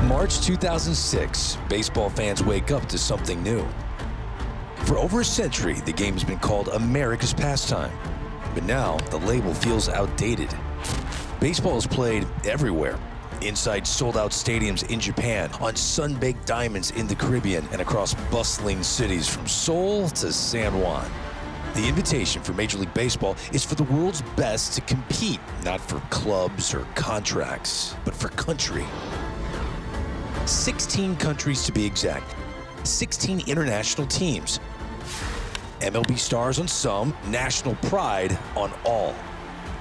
March 2006, baseball fans wake up to something new. For over a century, the game has been called America's pastime. But now, the label feels outdated. Baseball is played everywhere. Inside sold-out stadiums in Japan, on sun-baked diamonds in the Caribbean, and across bustling cities from Seoul to San Juan. The invitation for Major League Baseball is for the world's best to compete, not for clubs or contracts, but for country. 16 countries to be exact, 16 international teams. MLB stars on some, national pride on all.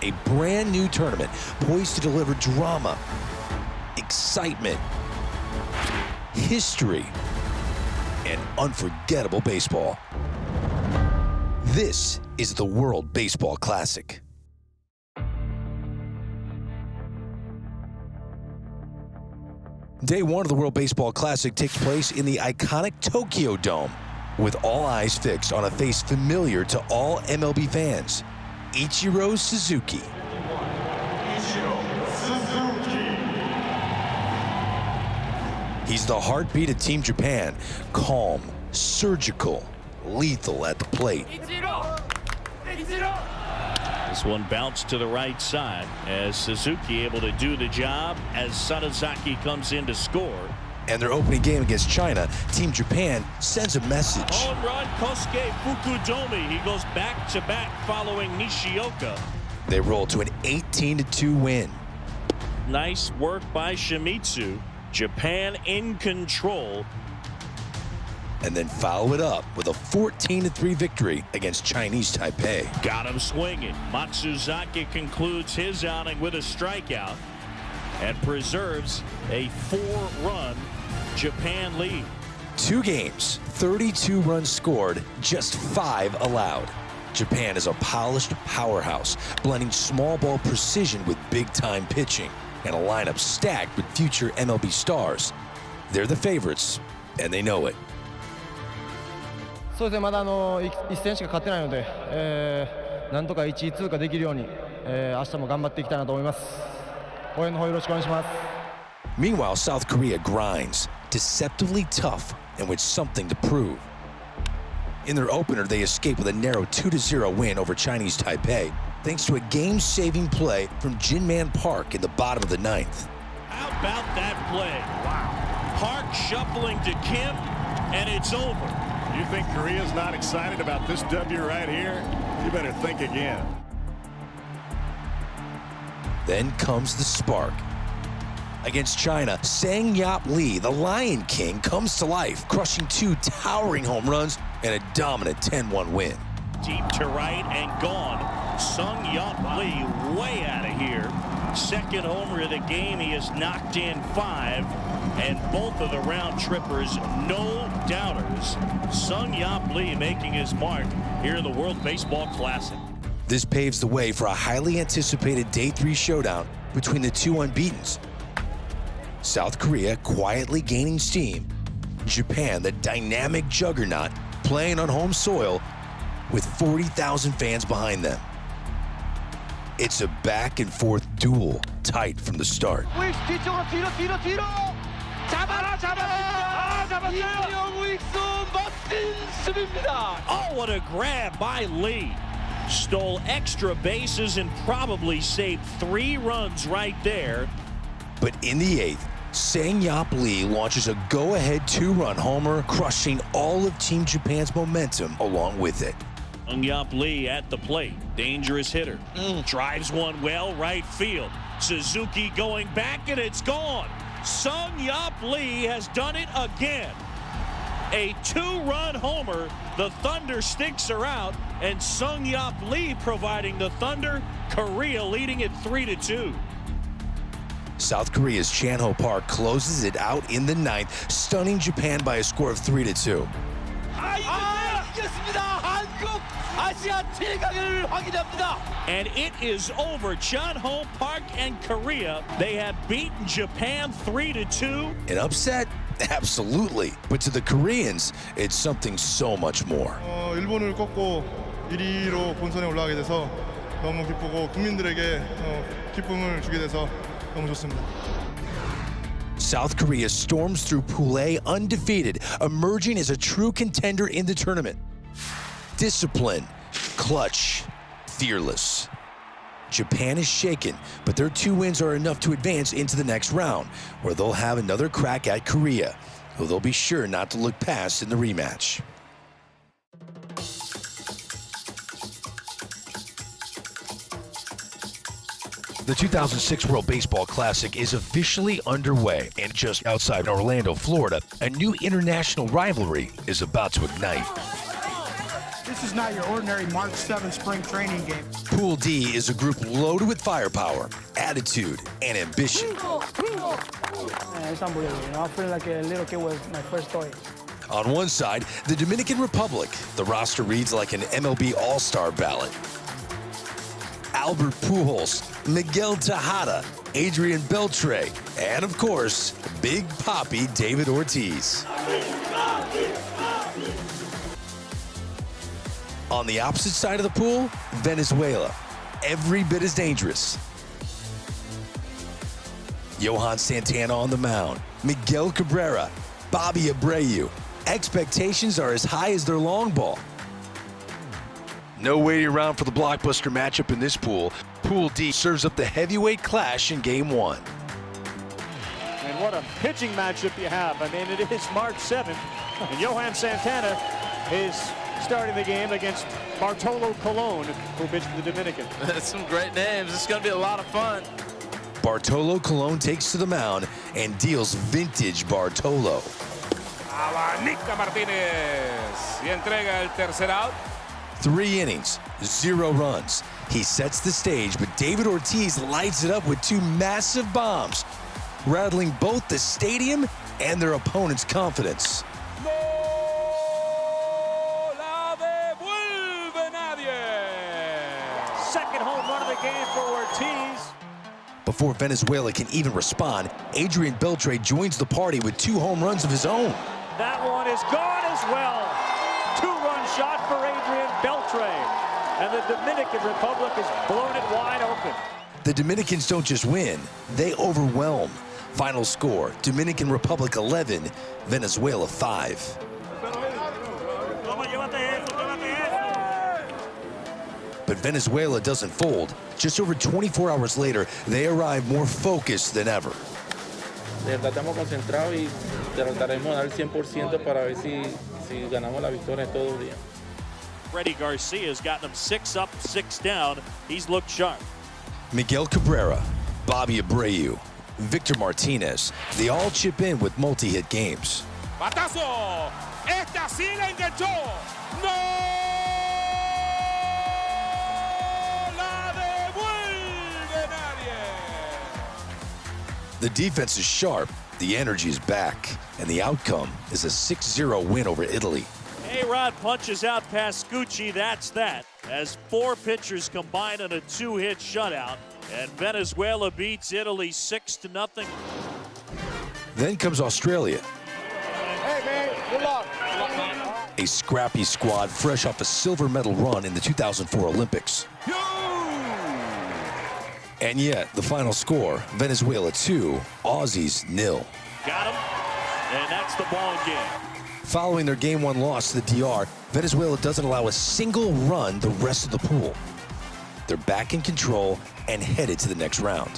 A brand new tournament poised to deliver drama, excitement, history, and unforgettable baseball. This is the World Baseball Classic. Day one of the World Baseball Classic takes place in the iconic Tokyo Dome, with all eyes fixed on a face familiar to all MLB fans, Ichiro Suzuki. He's the heartbeat of Team Japan, calm, surgical, lethal at the plate. This one bounced to the right side as Suzuki able to do the job as Matsuzaka comes in to score. And their opening game against China, Team Japan sends a message. Home run, Kosuke Fukudomi. He goes back-to-back following Nishioka. They roll to an 18-2 win. Nice work by Shimizu. Japan in control. And then follow it up with a 14-3 victory against Chinese Taipei. Got him swinging. Matsuzaka concludes his outing with a strikeout and preserves a 4-run Japan lead. 2 games, 32 runs scored, just 5 allowed. Japan is a polished powerhouse, blending small ball precision with big-time pitching, and a lineup stacked with future MLB stars. They're the favorites, and they know it. そうですね、まだ1戦しか勝ってないので、なんとか1位通過できるように、明日も頑張っていきたいなと思います。応援の方よろしくお願いします。 Meanwhile, South Korea grinds, deceptively tough and with something to prove. In their opener, they escape with a narrow 2-0 win over Chinese Taipei, thanks to a game-saving play from Jinman Park in the bottom of the 9th. How about that play? Wow. Park shuffling to Kim, and it's over. You think Korea's not excited about this W right here? You better think again. Then comes the spark. Against China, Sang-Yop Lee, the Lion King, comes to life, crushing 2 towering home runs and a dominant 10-1 win. Deep to right and gone. Sang-Yop Lee way out of here. Second homer of the game. He has knocked in 5. And both of the round trippers, no doubters. Sang-Yop Lee making his mark here in the World Baseball Classic. This paves the way for a highly anticipated Day 3 showdown between the 2 unbeatens. South Korea quietly gaining steam. Japan, the dynamic juggernaut, playing on home soil with 40,000 fans behind them. It's a back-and-forth duel, tight from the start. Oh, what a grab by Lee. Stole extra bases and probably saved 3 runs right there. But in the 8th, Sang-Yop Lee launches a go-ahead 2-run homer, crushing all of Team Japan's momentum along with it. Sang-Yop Lee at the plate. Dangerous hitter. Drives one well right field. Suzuki going back, and it's gone. Sang-Yop Lee has done it again. A 2-run homer. The Thunder sticks are out, and Sang-Yop Lee providing the Thunder. Korea leading it 3-2. South Korea's Chanho Park closes it out in the 9th, stunning Japan by a score of 3-2. And it is over. Chanho Park and Korea, they have beaten Japan 3-2. An upset? Absolutely. But to the Koreans, it's something so much more. 일본을 꺾고 1위로 본선에 올라가게 돼서 너무 기쁘고 국민들에게 기쁨을 주게 돼서 너무 좋습니다. South Korea storms through Pool A undefeated, emerging as a true contender in the tournament. Discipline, clutch, fearless. Japan is shaken, but their 2 wins are enough to advance into the next round, where they'll have another crack at Korea, who they'll be sure not to look past in the rematch. The 2006 World Baseball Classic is officially underway, and just outside Orlando, Florida, a new international rivalry is about to ignite. This is not your ordinary March 7th spring training game. Pool D is a group loaded with firepower, attitude, and ambition. It's unbelievable. I feel like a little kid with my first toy. On one side, the Dominican Republic. The roster reads like an MLB All-Star ballot. Albert Pujols, Miguel Tejada, Adrian Beltre, and of course, Big Papi David Ortiz. On the opposite side of the pool, Venezuela, every bit as dangerous. Johan Santana on the mound, Miguel Cabrera, Bobby Abreu. Expectations are as high as their long ball. No waiting around for the blockbuster matchup in this pool. Pool D serves up the heavyweight clash in Game 1. And what a pitching matchup you have. I mean, it is March 7th, and Johan Santana is starting the game against Bartolo Colon, who pitched for the Dominican. That's some great names. It's going to be a lot of fun. Bartolo Colon takes to the mound and deals vintage Bartolo. Abanica Martínez y entrega el tercer out. 3 innings, 0 runs. He sets the stage, but David Ortiz lights it up with 2 massive bombs, rattling both the stadium and their opponent's confidence. No la devuelve nadie. Second home run of the game for Ortiz. Before Venezuela can even respond, Adrian Beltre joins the party with 2 home runs of his own. That one is gone as well. 2-run shot for Adrian Beltre. And the Dominican Republic has blown it wide open. The Dominicans don't just win, they overwhelm. Final score, Dominican Republic 11, Venezuela 5. But Venezuela doesn't fold. Just over 24 hours later, they arrive more focused than ever. De verdad estamos concentrados y trataremos de dar el 100% para ver si ganamos la victoria todos los días. Freddie Garcia's gotten him 6 up, 6 down. He's looked sharp. Miguel Cabrera, Bobby Abreu, Victor Martinez, they all chip in with multi-hit games. Batazo. Esta sí la enganchó. No la devuelve nadie. The defense is sharp, the energy is back, and the outcome is a 6-0 win over Italy. A-Rod punches out Pascucci, that's that. As 4 pitchers combine on a 2-hit shutout, and Venezuela beats Italy 6-0. Then comes Australia. Hey, man, good luck. A scrappy squad fresh off a silver medal run in the 2004 Olympics. And yet, the final score, Venezuela 2, Aussies 0. Got him, and that's the ball game. Following their Game 1 loss to the DR, Venezuela doesn't allow a single run the rest of the pool. They're back in control and headed to the next round.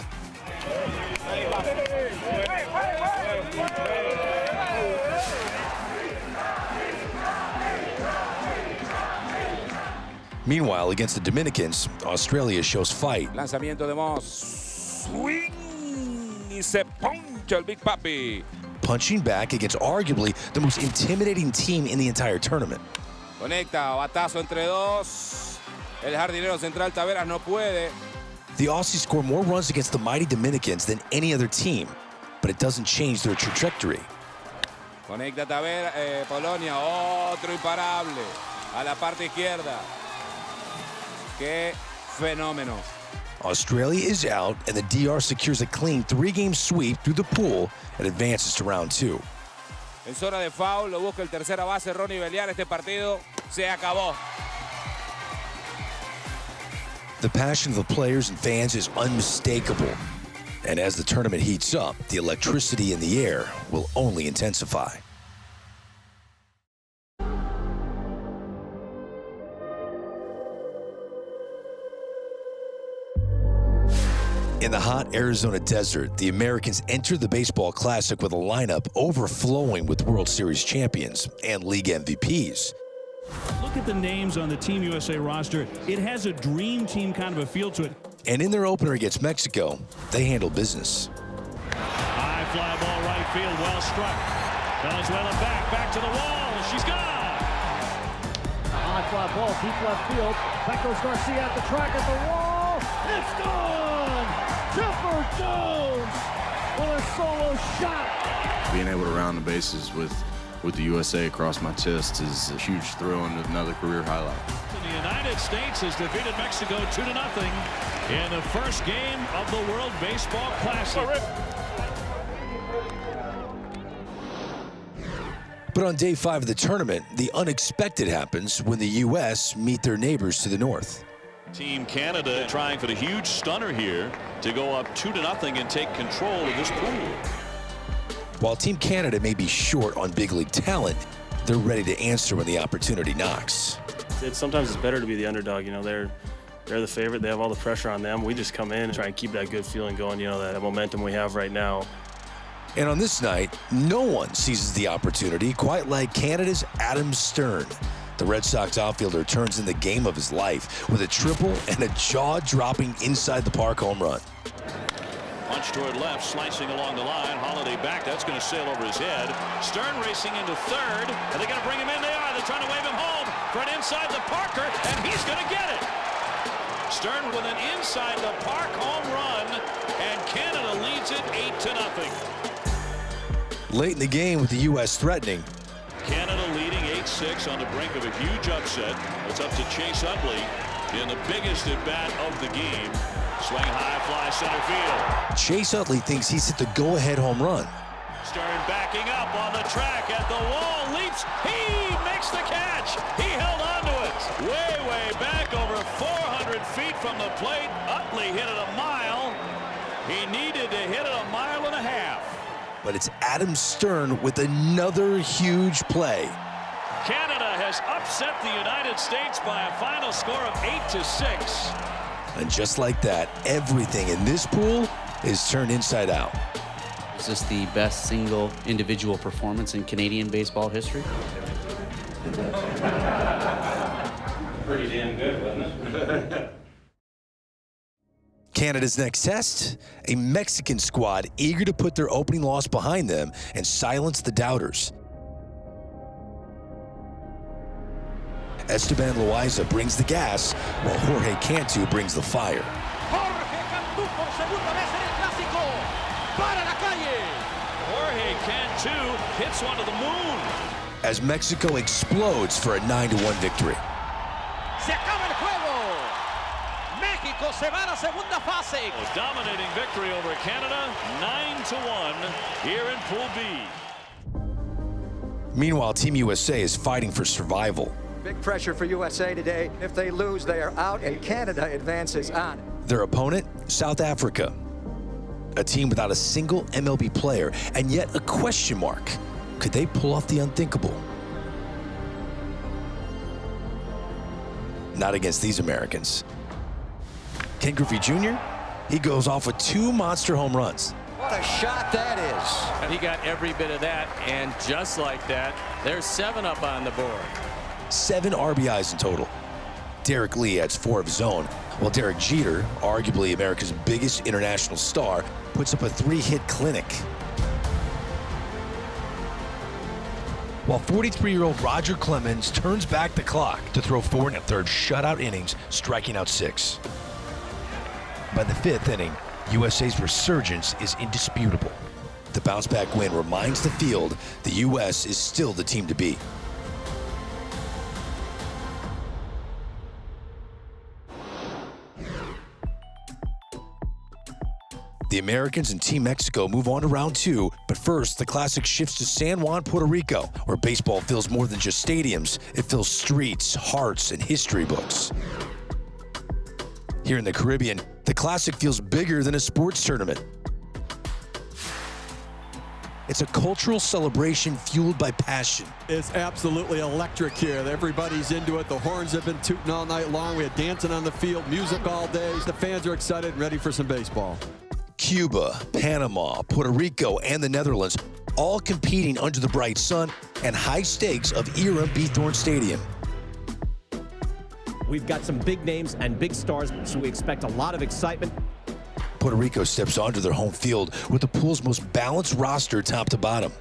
Meanwhile, against the Dominicans, Australia shows fight. Lanzamiento de Moss. Swing y se poncha el Big Papi. Punching back against arguably the most intimidating team in the entire tournament. Conecta, batazo entre dos. El jardinero central Taveras no puede. The Aussies score more runs against the mighty Dominicans than any other team, but it doesn't change their trajectory. Conecta Taveras, Polonia, otro imparable. A la parte izquierda. Qué fenómeno. Australia is out, and the DR secures a clean 3-game sweep through the pool and advances to round 2. En zona de foul, lo busca el tercera base Ronnie Beliar. Este partido se acabó. The passion of the players and fans is unmistakable, And as the tournament heats up, the electricity in the air will only intensify. In the hot Arizona desert, the Americans enter the Baseball Classic with a lineup overflowing with World Series champions and league MVPs. Look at the names on the Team USA roster. It has a dream team kind of a feel to it. And in their opener against Mexico, they handle business. High fly ball right field, well struck. Venezuela back to the wall. She's gone. High fly ball, deep left field. Back goes Garcia at the track at the wall. It's gone! Chipper Jones with a solo shot. Being able to round the bases with the USA across my chest is a huge thrill and another career highlight. The United States has defeated Mexico 2-0 in the first game of the World Baseball Classic. But on day 5 of the tournament, the unexpected happens when the U.S. meet their neighbors to the north. Team Canada trying for the huge stunner here to go up 2-0 and take control of this pool. While Team Canada may be short on big league talent, they're ready to answer when the opportunity knocks. Sometimes it's better to be the underdog. You know, they're the favorite. They have all the pressure on them. We just come in and try and keep that good feeling going, you know, that momentum we have right now. And on this night, no one seizes the opportunity quite like Canada's Adam Stern. The Red Sox outfielder turns in the game of his life with a triple and a jaw-dropping inside the park home run. Punch toward left, slicing along the line. Holiday back, that's going to sail over his head. Stern racing into third. Are they going to bring him in? They are. They're trying to wave him home for an inside the Parker, and he's going to get it. Stern with an inside the park home run, and Canada leads it 8-0. Late in the game with the U.S. threatening. Canada leading 8-6 on the brink of a huge upset. It's up to Chase Utley in the biggest at-bat of the game. Swing high, fly center field. Chase Utley thinks he's hit the go-ahead home run. Stern backing up on the track at the wall, leaps, he makes the catch. He held on to it. Way back over 400 feet from the plate. Utley hit it a mile. He needed to hit it a mile and a half. But it's Adam Stern with another huge play. Canada has upset the United States by a final score of 8-6. And just like that, everything in this pool is turned inside out. Is this the best single individual performance in Canadian baseball history? Pretty damn good, wasn't it? Canada's next test, a Mexican squad eager to put their opening loss behind them and silence the doubters. Esteban Loaiza brings the gas, while Jorge Cantu brings the fire. Jorge Cantu hits one to the moon. As Mexico explodes for a 9-1 victory. Se acaba el juego. México se va a la segunda fase. Dominating victory over Canada, 9-1 here in Pool B. Meanwhile, Team USA is fighting for survival. Big pressure for USA today. If they lose, they are out, and Canada advances on. Their opponent, South Africa. A team without a single MLB player, and yet a question mark. Could they pull off the unthinkable? Not against these Americans. Ken Griffey Jr., he goes off with 2 monster home runs. What a shot that is. And he got every bit of that, and just like that, there's 7 up on the board. 7 RBIs in total. Derek Lee adds 4 of his own, while Derek Jeter, arguably America's biggest international star, puts up a 3-hit clinic. While 43-year-old Roger Clemens turns back the clock to throw 4 1/3 shutout innings, striking out 6. By the 5th inning, USA's resurgence is indisputable. The bounce-back win reminds the field the U.S. is still the team to beat. The Americans and Team Mexico move on to round 2, but first, the Classic shifts to San Juan, Puerto Rico, where baseball fills more than just stadiums. It fills streets, hearts, and history books. Here in the Caribbean, the Classic feels bigger than a sports tournament. It's a cultural celebration fueled by passion. It's absolutely electric here. Everybody's into it. The horns have been tooting all night long. We had dancing on the field, music all day. The fans are excited and ready for some baseball. Cuba, Panama, Puerto Rico, and the Netherlands all competing under the bright sun and high stakes of Ira B. Thorne Stadium. We've got some big names and big stars, so we expect a lot of excitement. Puerto Rico steps onto their home field with the pool's most balanced roster top to bottom.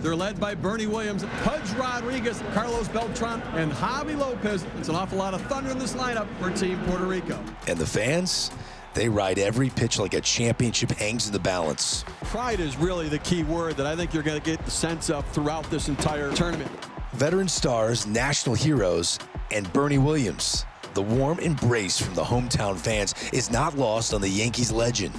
They're led by Bernie Williams, Pudge Rodriguez, Carlos Beltran, and Javi Lopez. It's an awful lot of thunder in this lineup for Team Puerto Rico. And the fans? They ride every pitch like a championship hangs in the balance. Pride is really the key word that I think you're going to get the sense of throughout this entire tournament. Veteran stars, national heroes, and Bernie Williams. The warm embrace from the hometown fans is not lost on the Yankees legend.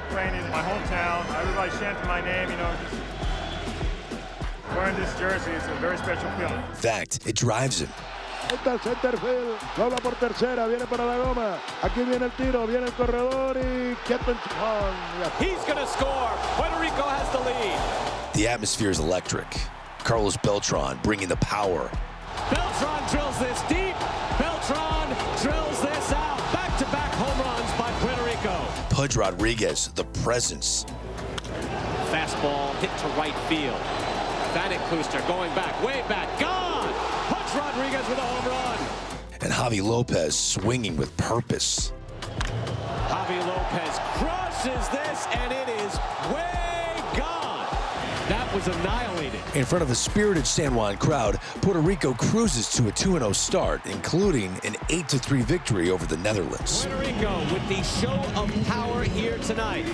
Playing in my hometown, everybody chanting my name, you know, just wearing this jersey, it's a very special feeling. In fact, it drives him. Center field, dobla por tercera, viene para la goma. Aquí viene el tiro, viene el corredor y quieto en Chupón. He's going to score. Puerto Rico has the lead. The atmosphere is electric. Carlos Beltran bringing the power. Beltran drills this deep. Beltran drills this out. Back-to-back home runs by Puerto Rico. Pudge Rodriguez, the presence. Fastball hit to right field. Vanek Kluster going back, way back, gone! Pudge Rodriguez with a home run. And Javi Lopez swinging with purpose. Javi Lopez crushes this, and it is way gone. That was annihilated. In front of a spirited San Juan crowd, Puerto Rico cruises to a 2-0 start, including an 8-3 victory over the Netherlands. Puerto Rico with the show of power here tonight.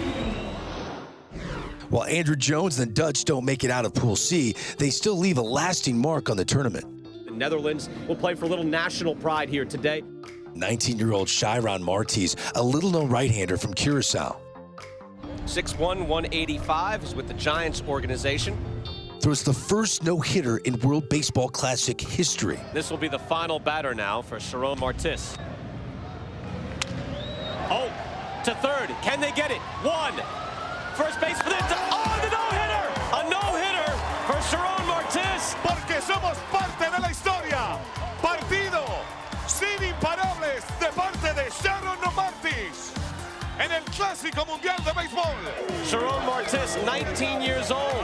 While Andrew Jones and the Dutch don't make it out of Pool C, they still leave a lasting mark on the tournament. The Netherlands will play for a little national pride here today. 19-year-old Chiron Martis, a little-known right-hander from Curacao. 6'1", 185, is with the Giants organization. Throws the first no-hitter in World Baseball Classic history. This will be the final batter now for Sharon Martis. Oh, to third. Can they get it? One. First base for the no-hitter! A no-hitter for Sharon Martis. Porque somos parte de la historia. Partido sin imparables de parte de Sharon Martis en el Clásico Mundial de Béisbol. Sharon Martis, 19 years old,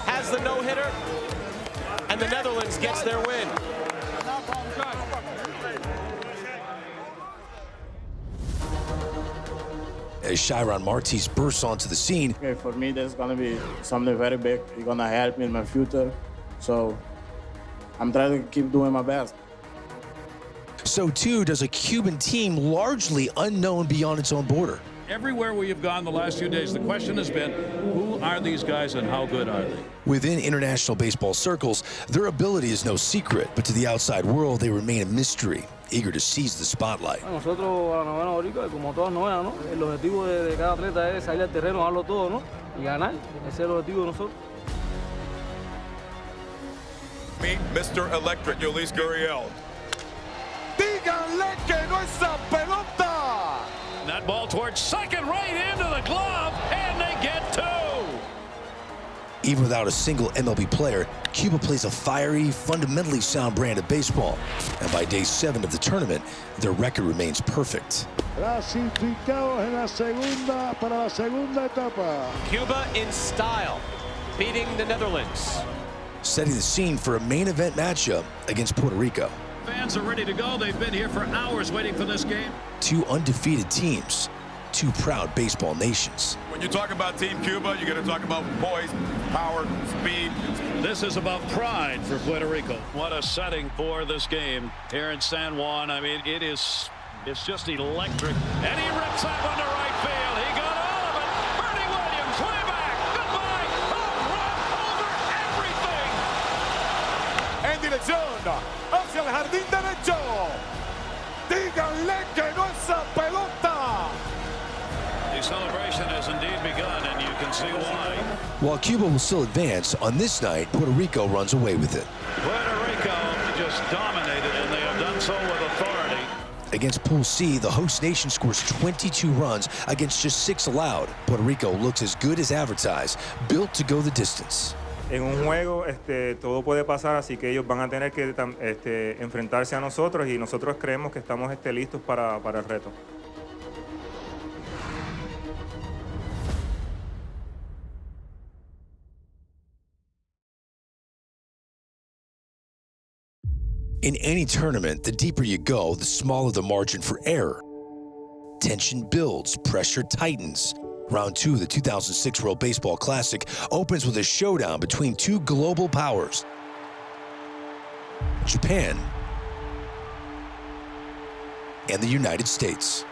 has the no-hitter, and the Netherlands gets their win. As Chiron Martis bursts onto the scene. Okay, for me, that's going to be something very big. It's going to help me in my future. So I'm trying to keep doing my best. So too does a Cuban team largely unknown beyond its own border. Everywhere we have gone the last few days, the question has been, who are these guys and how good are they? Within international baseball circles, their ability is no secret, but to the outside world, they remain a mystery, eager to seize the spotlight. Nosotros, a la novena boricua, como todas novenas, ¿no? El objetivo de cada atleta es salir al terreno, darlo todo, ¿no? Y ganar. Ese es el objetivo de nosotros. Meet Mr. Electric, Ulises Gurriel. Díganle que no es la pelota. That ball towards second, right into the glove, and they get two. Even without a single MLB player, Cuba plays a fiery, fundamentally sound brand of baseball. And by day 7 of the tournament, their record remains perfect. Clasificados en la segunda para la segunda etapa. Cuba in style, beating the Netherlands. Setting the scene for a main event matchup against Puerto Rico. Fans are ready to go. They've been here for hours waiting for this game. Two undefeated teams, two proud baseball nations. When you talk about Team Cuba, you're going to talk about poise, power, speed. This is about pride for Puerto Rico. What a setting for this game here in San Juan. I mean, it's just electric. And he rips that one to right field. He got all of it. Bernie Williams way back. Goodbye. Home run over everything. En dirección hacia el jardín derecho. Díganle que no es la pelota. The celebration has indeed begun, and you can see why. While Cuba will still advance, on this night, Puerto Rico runs away with it. Puerto Rico just dominated, and they have done so with authority. Against Pool C, the host nation scores 22 runs against just 6 allowed. Puerto Rico looks as good as advertised, built to go the distance. En un juego todo puede pasar, así que ellos van a tener que enfrentarse a nosotros y nosotros creemos que estamos listos para el reto. In any tournament, the deeper you go, the smaller the margin for error. Tension builds, pressure tightens. Round 2 of the 2006 World Baseball Classic opens with a showdown between two global powers, Japan and the United States.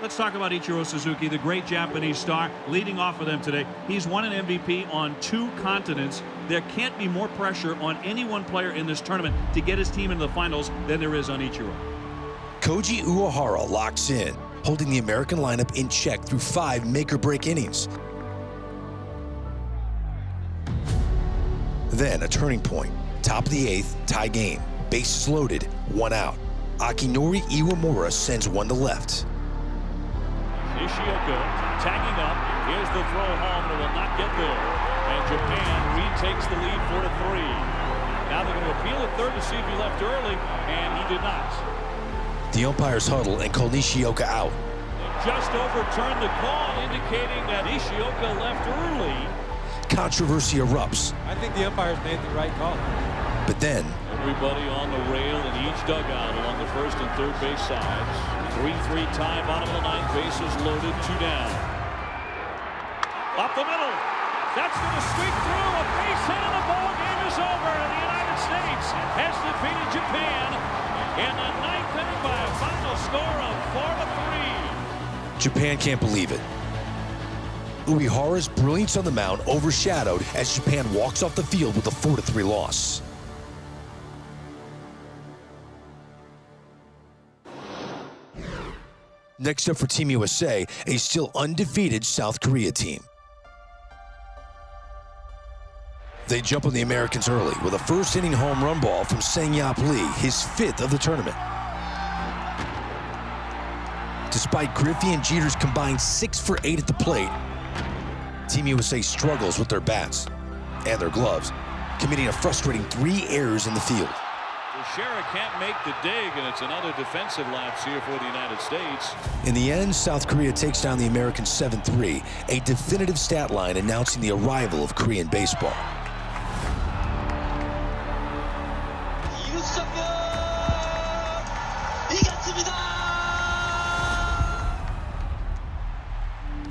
Let's talk about Ichiro Suzuki, the great Japanese star, leading off with them today. He's won an MVP on 2 continents. There can't be more pressure on any one player in this tournament to get his team into the finals than there is on Ichiro. Koji Uehara locks in, holding the American lineup in check through 5 make-or-break innings. Then a turning point. Top of the 8th, tie game. Bases loaded, 1 out. Akinori Iwamura sends one to left. Nishioka tagging up. Here's the throw home, and it will not get there. And Japan retakes the lead 4-3. Now they're going to appeal at third to see if he left early, and he did not. The umpires huddle and call Nishioka out. Just overturned the call, indicating that Nishioka left early. Controversy erupts. I think the umpires made the right call. But then, everybody on the rail in each dugout along the first and third base sides. 3-3 tie, bottom of the 9th, bases loaded, 2 down. Up the middle. That's going to sweep through. A base hit and the ball game is over. The United States has defeated Japan in the 9th inning by a final score of 4-3. Japan can't believe it. Uehara's brilliance on the mound overshadowed as Japan walks off the field with a 4-3 loss. Next up for Team USA, a still undefeated South Korea team. They jump on the Americans early with a first-inning home run ball from Sang-Yap Lee, his 5th of the tournament. Despite Griffey and Jeter's combined 6 for 8 at the plate, Team USA struggles with their bats and their gloves, committing a frustrating 3 errors in the field. Shera can't make the dig, and it's another defensive lapse here for the United States. In the end, South Korea takes down the Americans 7-3, a definitive stat line announcing the arrival of Korean baseball.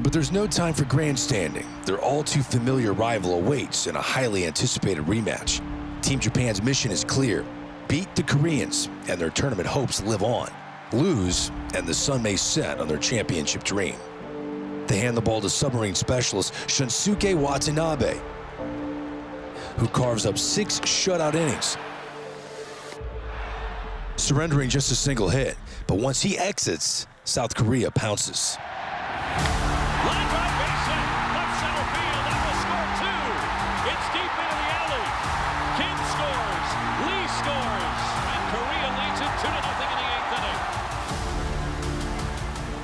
But there's no time for grandstanding. Their all-too-familiar rival awaits in a highly anticipated rematch. Team Japan's mission is clear. Beat the Koreans, and their tournament hopes live on. Lose, and the sun may set on their championship dream. They hand the ball to submarine specialist Shunsuke Watanabe, who carves up 6 shutout innings, surrendering just a single hit. But once he exits, South Korea pounces. Line drive, base hit, left center field, that will score 2. It's deep into the alley. Kim scores, Lee scores, and Korea leads it 2-0 in the 8th inning.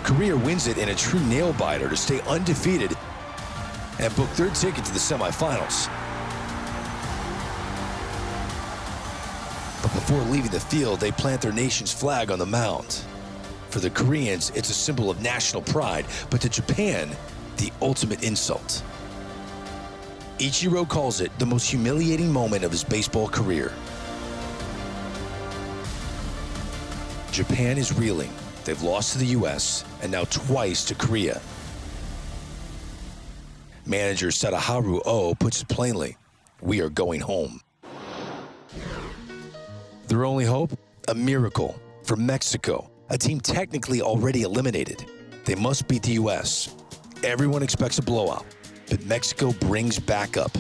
Korea wins it in a true nail-biter to stay undefeated and book their ticket to the semifinals. But before leaving the field, they plant their nation's flag on the mound. For the Koreans, it's a symbol of national pride, but to Japan, the ultimate insult. Ichiro calls it the most humiliating moment of his baseball career. Japan is reeling. They've lost to the U.S. and now twice to Korea. Manager Sadaharu Oh puts it plainly, we are going home. Their only hope? A miracle for Mexico, a team technically already eliminated. They must beat the U.S. Everyone expects a blowout, but Mexico brings backup.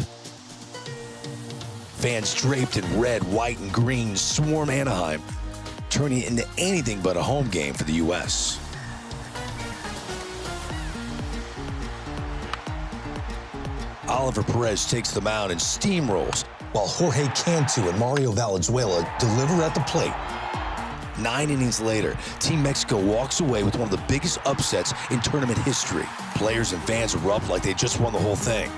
Fans draped in red, white, and green swarm Anaheim, turning it into anything but a home game for the U.S. Oliver Perez takes the mound and steamrolls, while Jorge Cantu and Mario Valenzuela deliver at the plate. 9 innings later, Team Mexico walks away with one of the biggest upsets in tournament history. Players and fans erupt like they just won the whole thing.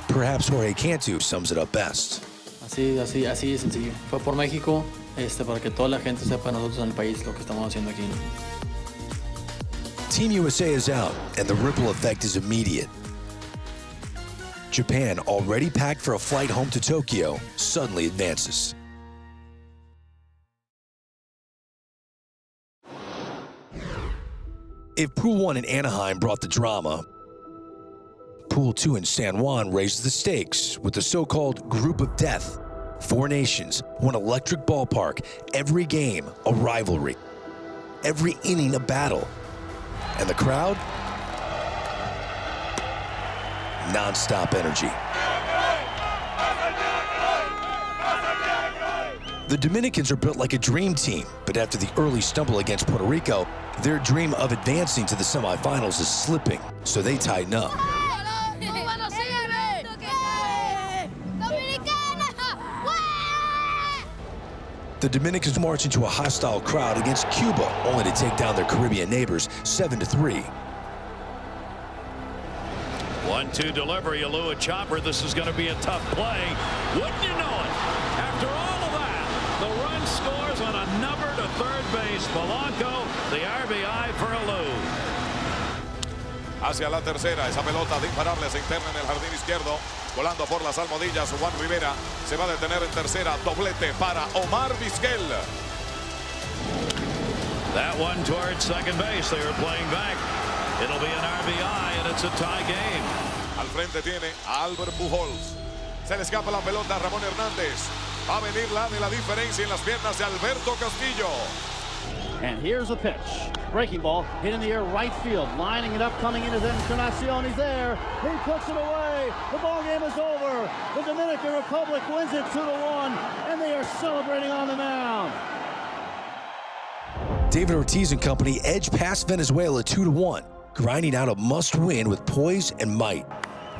Perhaps Jorge Cantu sums it up best. Así de sencillo. Fue por México, para que toda la gente sepa nosotros en el país lo que estamos haciendo aquí. Team USA is out, and the ripple effect is immediate. Japan, already packed for a flight home to Tokyo, suddenly advances. If Pool 1 in Anaheim brought the drama, Pool 2 in San Juan raised the stakes with the so-called Group of Death. 4 nations, one electric ballpark, every game a rivalry, every inning a battle. And the crowd? Non-stop energy. The Dominicans are built like a dream team, but after the early stumble against Puerto Rico, their dream of advancing to the semifinals is slipping, so they tighten up. The Dominicans march into a hostile crowd against Cuba, only to take down their Caribbean neighbors 7-3. 1-2 delivery, a Lua chopper. This is going to be a tough play. Wouldn't you know it? After all of that, the run scores on a number to third base. Polanco, the RBI for Alou. Hacia la tercera, esa pelota de imparable se interna en el jardín izquierdo, volando por las almohadillas. Juan Rivera se va a detener en tercera, doblete para Omar Vizquel. That one towards second base. They were playing back. It'll be an RBI, and it's a tie game. Al frente tiene a Albert Pujols. Se le escapa la pelota a Ramón Hernández. Va a venir la de la diferencia en las piernas de Alberto Castillo. And here's a pitch. Breaking ball, hit in the air, right field. Lining it up, coming in is Encarnacion. He's there. He puts it away. The ball game is over. The Dominican Republic wins it 2-1, and they are celebrating on the mound. David Ortiz and company edge past Venezuela 2-1, grinding out a must-win with poise and might.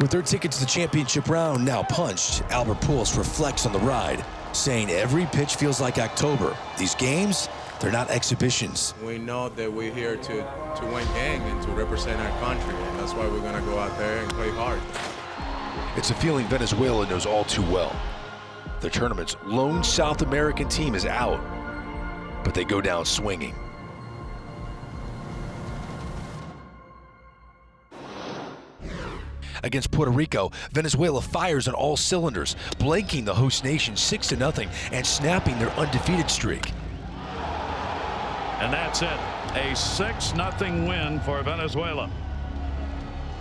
With their ticket to the championship round now punched, Albert Pujols reflects on the ride, saying every pitch feels like October. These games, they're not exhibitions. We know that we're here to win games and to represent our country, and that's why we're going to go out there and play hard. It's a feeling Venezuela knows all too well. The tournament's lone South American team is out, but they go down swinging. Against Puerto Rico, Venezuela fires on all cylinders, blanking the host nation 6-0 and snapping their undefeated streak. And that's it, a 6-0 win for Venezuela.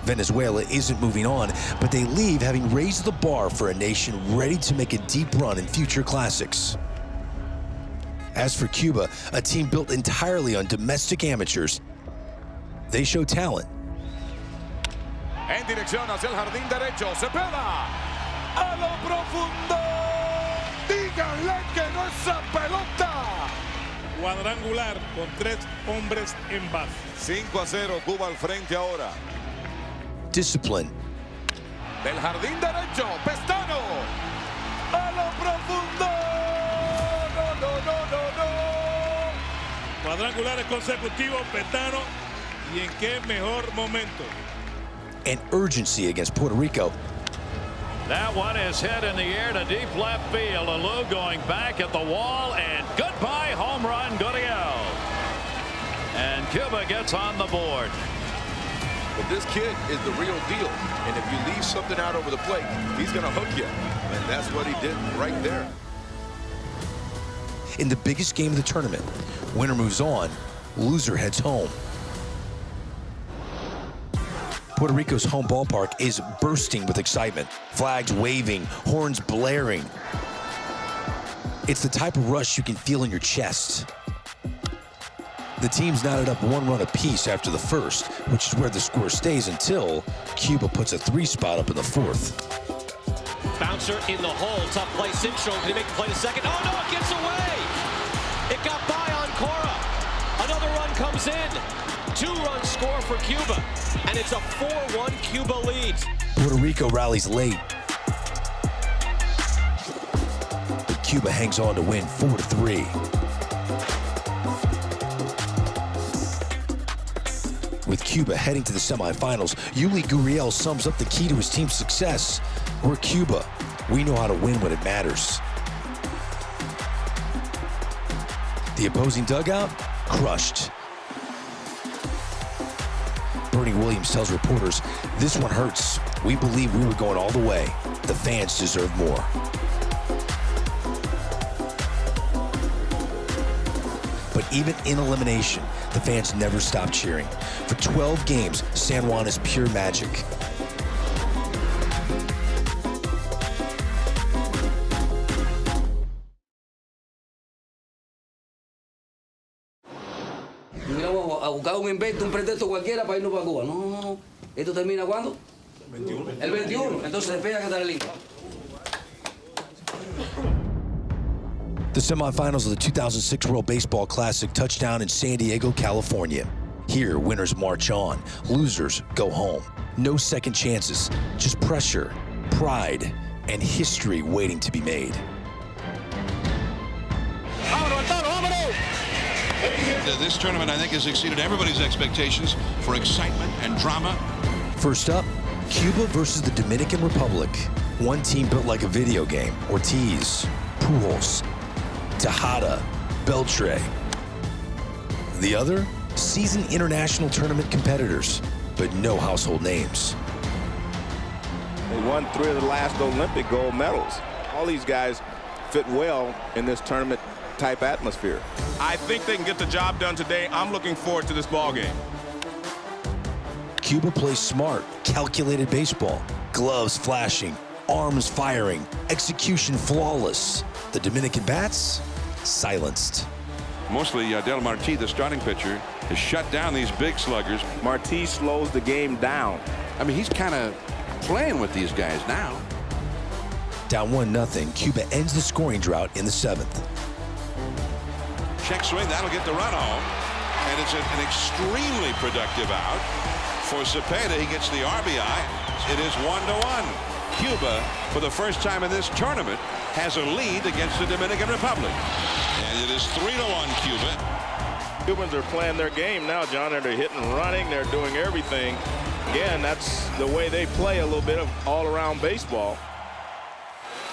Venezuela isn't moving on, but they leave having raised the bar for a nation ready to make a deep run in future classics. As for Cuba, a team built entirely on domestic amateurs, they show talent. En dirección hacia el jardín derecho, se pega a lo profundo. Díganle que no es esa pelota. Cuadrangular con 3 hombres en base. 5-0, Cuba al frente ahora. Discipline. Del jardín derecho, Pestano. A lo profundo. No. Cuadrangulares consecutivos, Pestano. ¿Y en qué mejor momento? And urgency against Puerto Rico. That one is hit in the air to deep left field. Alou going back at the wall, and goodbye home run, Gurriel. And Cuba gets on the board. But this kid is the real deal. And if you leave something out over the plate, he's going to hook you. And that's what he did right there. In the biggest game of the tournament, winner moves on, loser heads home. Puerto Rico's home ballpark is bursting with excitement. Flags waving, horns blaring. It's the type of rush you can feel in your chest. The teams knotted up 1 run apiece after the first, which is where the score stays until Cuba puts a 3-spot up in the 4th. Bouncer in the hole, tough play. Sincho, can he make the play to second? Oh no, it gets away! It got by on Cora. Another run comes in. 2-run score for Cuba, and it's a 4-1 Cuba lead. Puerto Rico rallies late, but Cuba hangs on to win 4-3. With Cuba heading to the semifinals, Yuli Gurriel sums up the key to his team's success. We're Cuba. We know how to win when it matters. The opposing dugout, crushed. Bernie Williams tells reporters, "This one hurts. We believe we were going all the way. The fans deserve more." But even in elimination, the fans never stopped cheering. For 12 games, San Juan is pure magic. Vamos a buscar un invento, un pretexto cualquiera para irnos para Cuba. No. ¿Esto termina cuándo? El 21. El 21. Entonces espera que estar listo. The semifinals of the 2006 World Baseball Classic touched down in San Diego, California. Here, winners march on, losers go home. No second chances, just pressure, pride, and history waiting to be made. This tournament, I think, has exceeded everybody's expectations for excitement and drama. First up, Cuba versus the Dominican Republic. One team built like a video game. Ortiz, Pujols, Tejada, Beltre. The other, seasoned international tournament competitors, but no household names. They won 3 of the last Olympic gold medals. All these guys fit well in this tournament type atmosphere. I think they can get the job done today. I'm looking forward to this ball game. Cuba plays smart, calculated baseball. Gloves flashing, arms firing, execution flawless. The Dominican bats, silenced. Mostly Del Marti, the starting pitcher, has shut down these big sluggers. Marti slows the game down. I mean, he's kind of playing with these guys now. Down 1-0, Cuba ends the scoring drought in the 7th. Check swing, that'll get the run home. And it's an extremely productive out. For Cepeda, he gets the RBI. It is 1-1. Cuba, for the first time in this tournament, has a lead against the Dominican Republic. And it is 3-1 Cuba. Cubans are playing their game now, John. They're hitting and running. They're doing everything. Again, that's the way they play a little bit of all-around baseball.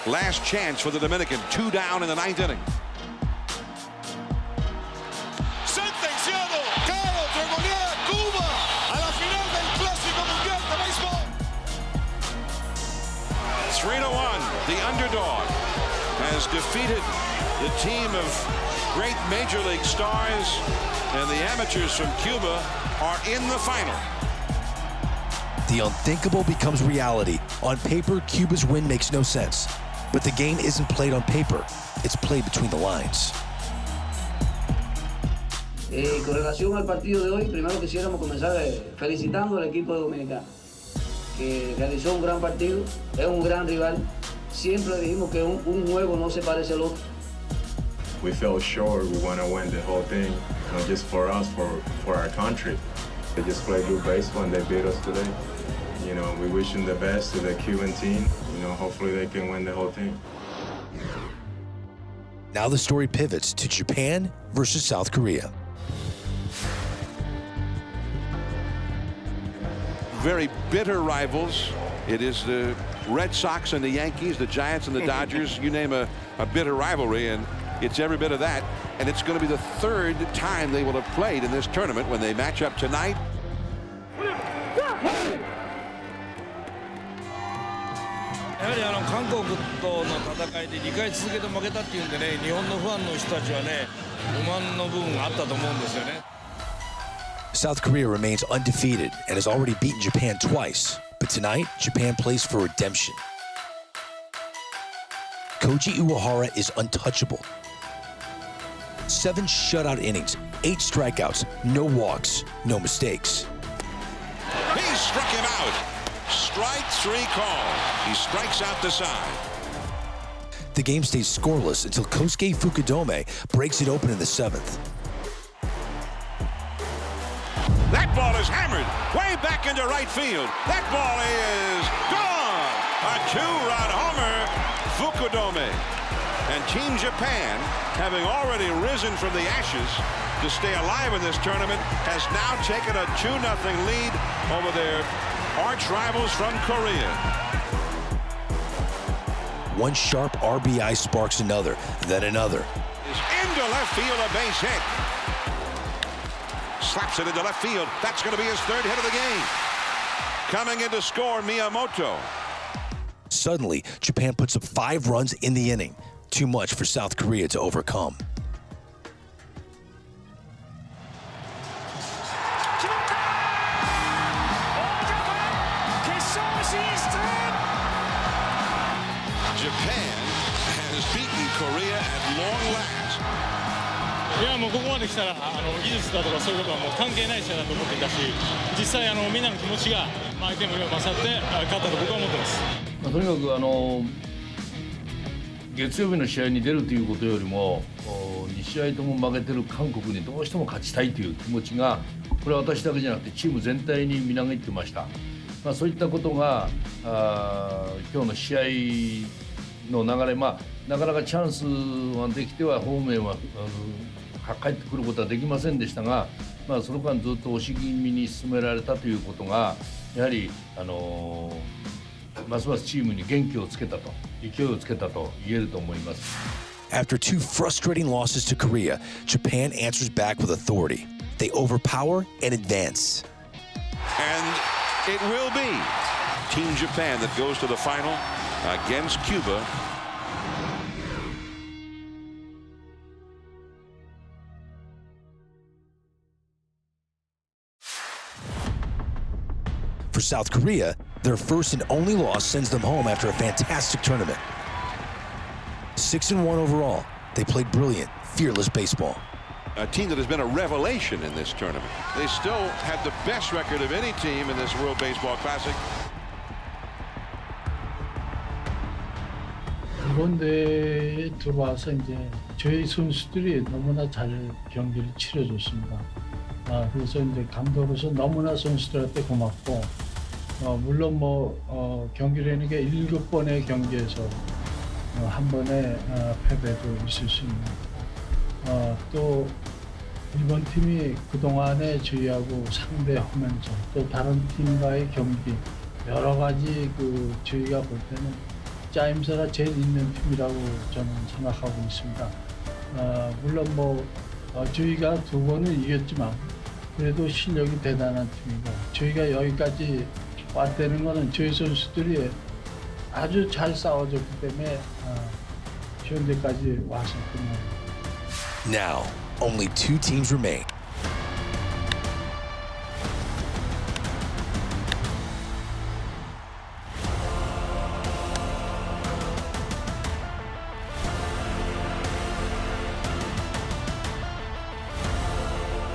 Last chance for the Dominican. 2 down in the 9th inning. Sentenciado. Caro tremonea Cuba a la final del Clásico Mundial de Béisbol. 3-1. The underdog has defeated the team of great Major League stars, and the amateurs from Cuba are in the final. The unthinkable becomes reality. On paper, Cuba's win makes no sense. But the game isn't played on paper. It's played between the lines. Con relación al partido de hoy, primero quisiéramos comenzar felicitando al equipo de Dominicana, que realizó un gran partido, es un gran rival. Siempre dijimos que un juego no se parece al otro. We felt sure we want to win the whole thing, not just for us, for our country. They just played good baseball and they beat us today. You know, we wish them the best to the Cuban team. You know, hopefully they can win the whole thing. Now the story pivots to Japan versus South Korea. Very bitter rivals. It is the Red Sox and the Yankees, the Giants and the Dodgers. You name a bitter rivalry, and it's every bit of that. And it's going to be the 3rd time they will have played in this tournament when they match up tonight. South Korea remains undefeated and has already beaten Japan twice. But tonight, Japan plays for redemption. Koji Uehara is untouchable. 7 shutout innings, 8 strikeouts, no walks, no mistakes. He struck him out. Strike 3 call. He strikes out the side. The game stays scoreless until Kosuke Fukudome breaks it open in the 7th. That ball is hammered way back into right field. That ball is gone. A 2-run homer Fukudome. And Team Japan, having already risen from the ashes to stay alive in this tournament, has now taken a 2-0 lead over their arch rivals from Korea. One sharp RBI sparks another, then another. Is into left field, a base hit. Slaps it into left field. That's going to be his third hit of the game. Coming in to score, Miyamoto. Suddenly, Japan puts up 5 runs in the inning. Too much for South Korea to overcome. Japan has beaten Korea at long last. いやもうここまで来たら技術だとかそういうことはもう関係ない試合だと思っていたし、実際みんなの気持ちが相手の量を勝って勝ったと僕は思ってます。とにかく月曜日の試合に出るということよりも2試合とも負けてる韓国にどうしても勝ちたいという気持ちがこれは私だけじゃなくてチーム全体にみなぎってました。そういったことが今日の試合の流れ、なかなかチャンスはできてはホームへは帰ってくることはできませんでしたが、その間ずっと押し気味に進められたということがやはりますますチームに元気をつけたと勢いをつけたと言えると思います。 After 2 frustrating losses to Korea, Japan answers back with authority. They overpower and advance. And it will be Team Japan that goes to the final against Cuba. For South Korea, their first and only loss sends them home after a fantastic tournament. 6-1 overall. They played brilliant, fearless baseball. A team that has been a revelation in this tournament. They still have the best record of any team in this World Baseball Classic. 이번 대회에 들어와서 이제 저희 선수들이 너무나 잘 경기를 치러줬습니다. 그래서 이제 감독으로서 너무나 선수들한테 고맙고, 물론 경기를 하는 게 7번의 경기에서 한 번의 패배도 있을 수 있는. 또 일본 팀이 그동안에 저희하고 상대하면서 또 다른 팀과의 경기 여러 가지 저희가 볼 때는 짜임새가 제일 있는 팀이라고 저는 생각하고 있습니다. 물론 저희가 2번은 이겼지만 그래도 실력이 대단한 팀이고 저희가 여기까지 왔다는 거는 저희 선수들이 아주 잘 싸워줬기 때문에 현재까지 왔었거든요. Now, only 2 teams remain.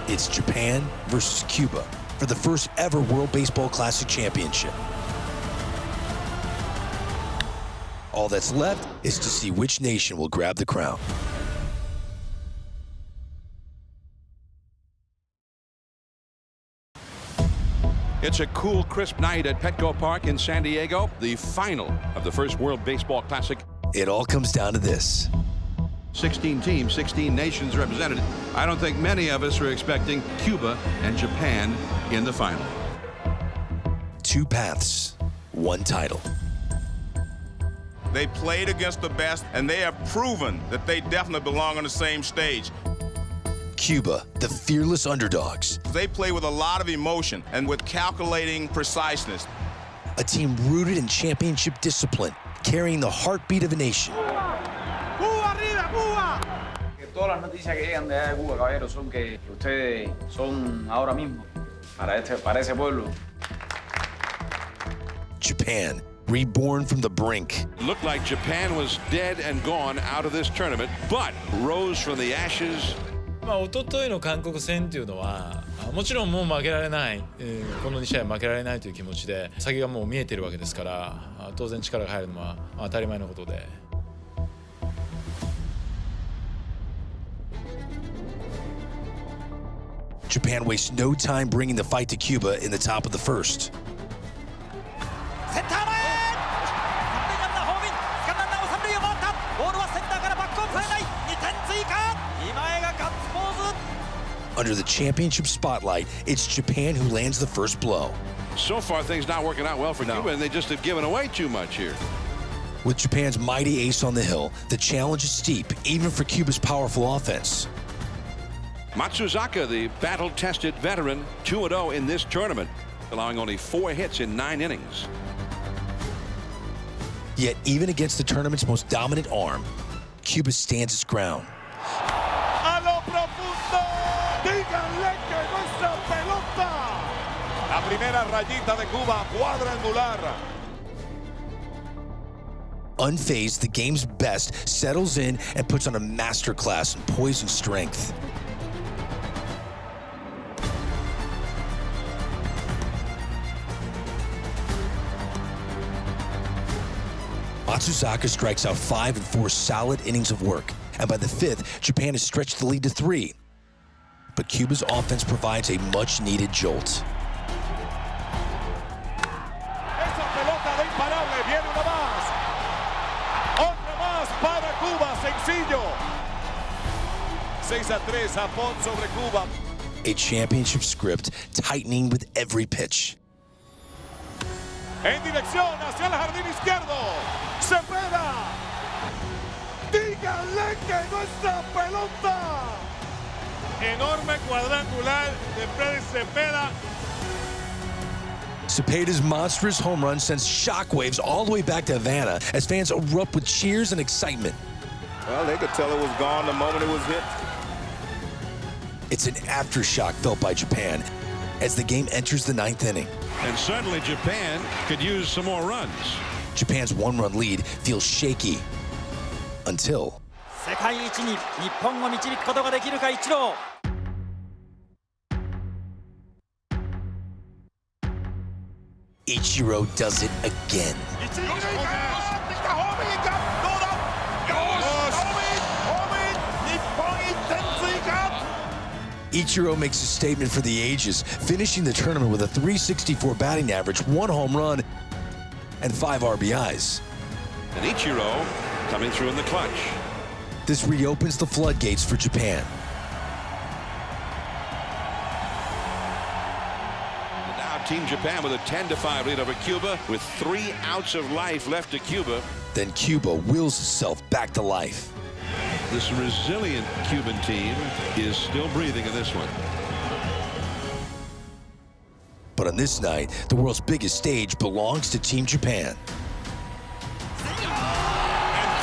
It's Japan versus Cuba for the first ever World Baseball Classic Championship. All that's left is to see which nation will grab the crown. It's a cool, crisp night at Petco Park in San Diego, the final of the first World Baseball Classic. It all comes down to this. 16 teams, 16 nations represented. I don't think many of us were expecting Cuba and Japan in the final. 2 paths, 1 title. They played against the best, and they have proven that they definitely belong on the same stage. Cuba, the fearless underdogs. They play with a lot of emotion and with calculating preciseness. A team rooted in championship discipline, carrying the heartbeat of a nation. Todas las noticias que llegan de allá de Cuba, caballeros, son que ustedes son ahora mismo para ese pueblo. Japan, reborn from the brink. Looked like Japan was dead and gone out of this tournament, but rose from the ashes. 一昨日の韓国戦っていうのはもちろんもう負けられない、この2試合負けられないという気持ちで先がもう見えてるわけですから当然力が入るのは当たり前のことで。Japan wastes no time bringing the fight to Cuba in the top of the first. Under the championship spotlight, it's Japan who lands the first blow. So far, things not working out well for Cuba, and they just have given away too much here. With Japan's mighty ace on the hill, the challenge is steep, even for Cuba's powerful offense. Matsuzaka, the battle-tested veteran, 2-0 in this tournament, allowing only 4 hits in 9 innings. Yet, even against the tournament's most dominant arm, Cuba stands its ground. A lo profundo, díganle que nuestra pelota. La primera rayita de Cuba, cuadrangular. Unfazed, the game's best settles in and puts on a masterclass in poise and strength. Matsuzaka strikes out 5 in 4 solid innings of work, and by the 5th, Japan has stretched the lead to 3. But Cuba's offense provides a much-needed jolt. Esa pelota de imparable, viene una más. Otra más para Cuba, sencillo. 6-3, Japón sobre Cuba. A championship script tightening with every pitch. En dirección hacia el jardín izquierdo. Se pega. Díganle que nuestra pelota. Enorme cuadrangular de Freddy Cepeda. Cepeda's monstrous home run sends shockwaves all the way back to Havana as fans erupt with cheers and excitement. Well, they could tell it was gone the moment it was hit. It's an aftershock felt by Japan as the game enters the 9th inning. And suddenly Japan could use some more runs. Japan's 1-run lead feels shaky until 世界一に日本を導くことができるか、イチロー。Ichiro does it again. Ichiro makes a statement for the ages, finishing the tournament with a .364 batting average, 1 home run, and 5 RBIs. And Ichiro coming through in the clutch. This reopens the floodgates for Japan. And now Team Japan with a 10-5 lead over Cuba with 3 outs of life left to Cuba. Then Cuba wills itself back to life. This resilient Cuban team is still breathing in this one. But on this night, the world's biggest stage belongs to Team Japan. And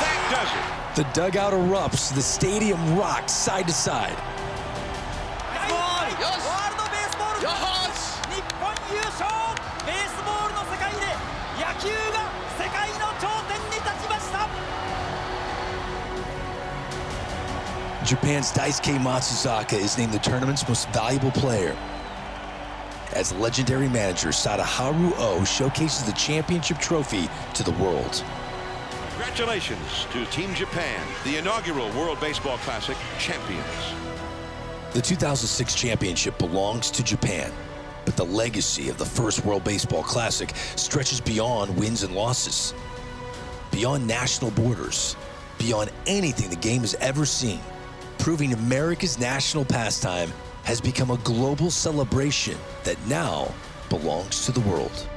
that does it. The dugout erupts, the stadium rocks side to side. Japan's Daisuke Matsuzaka is named the tournament's most valuable player, as legendary manager Sadaharu Oh showcases the championship trophy to the world. Congratulations to Team Japan, the inaugural World Baseball Classic champions. The 2006 championship belongs to Japan, but the legacy of the first World Baseball Classic stretches beyond wins and losses, beyond national borders, beyond anything the game has ever seen, proving America's national pastime has become a global celebration that now belongs to the world.